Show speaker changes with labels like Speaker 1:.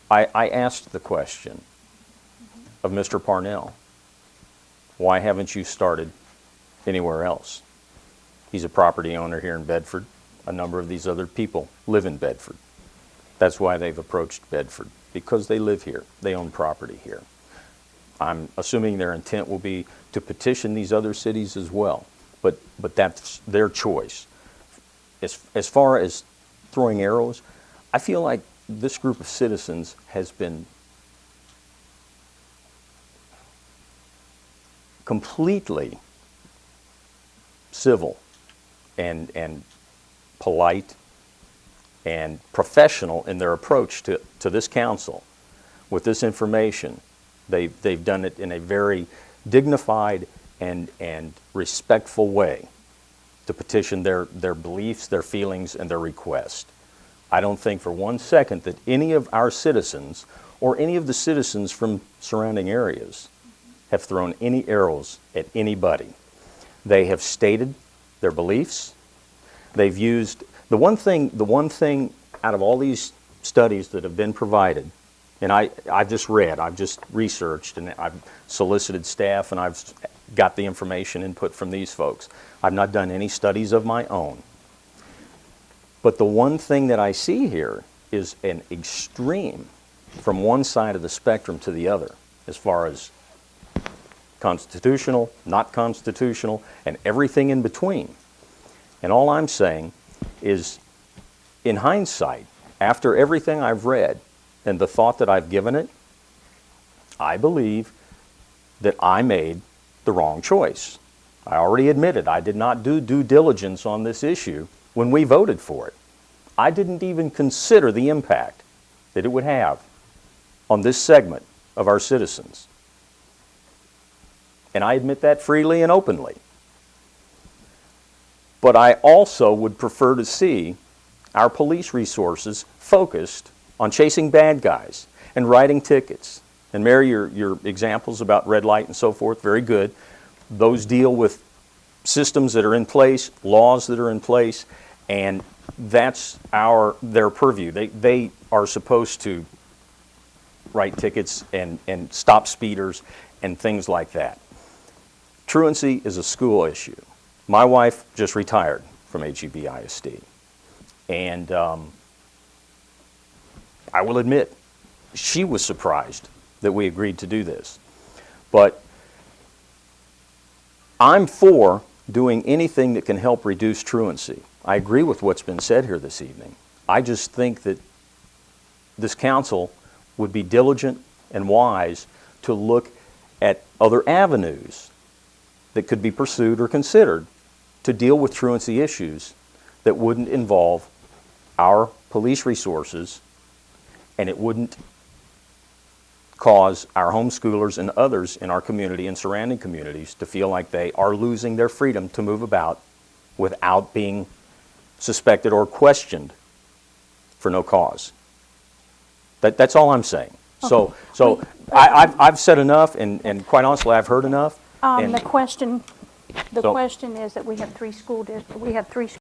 Speaker 1: I asked the question of Mr. Parnell, why haven't you started anywhere else? He's a property owner here in Bedford. A number of these other people live in Bedford. That's why they've approached Bedford, because they live here. They own property here. I'm assuming their intent will be to petition these other cities as well, but that's their choice. As far as throwing arrows, I feel like this group of citizens has been completely civil and polite and professional in their approach to this council with this information. They've done it in a very dignified and respectful way to petition their beliefs, their feelings, and their request. I don't think for one second that any of our citizens or any of the citizens from surrounding areas have thrown any arrows at anybody. They have stated their beliefs. They've used the one thing out of all these studies that have been provided, and I've just read, I've just researched, and I've solicited staff, and I've got the information input from these folks. I've not done any studies of my own. But the one thing that I see here is an extreme from one side of the spectrum to the other, as far as constitutional, not constitutional, and everything in between. And all I'm saying is, in hindsight, after everything I've read and the thought that I've given it, I believe that I made the wrong choice. I already admitted I did not do due diligence on this issue when we voted for it. I didn't even consider the impact that it would have on this segment of our citizens. And I admit that freely and openly. But I also would prefer to see our police resources focused on chasing bad guys and writing tickets. And Mary, your examples about red light and so forth, very good. Those deal with systems that are in place, laws that are in place, and that's their purview. They are supposed to write tickets and stop speeders and things like that. Truancy is a school issue. My wife just retired from HEB ISD, and I will admit she was surprised that we agreed to do this. But I'm for doing anything that can help reduce truancy. I agree with what's been said here this evening. I just think that this council would be diligent and wise to look at other avenues that could be pursued or considered to deal with truancy issues that wouldn't involve our police resources, and it wouldn't cause our homeschoolers and others in our community and surrounding communities to feel like they are losing their freedom to move about without being suspected or questioned for no cause. That's all I'm saying. Okay. So I've said enough, and quite honestly, I've heard enough.
Speaker 2: The question is that we have three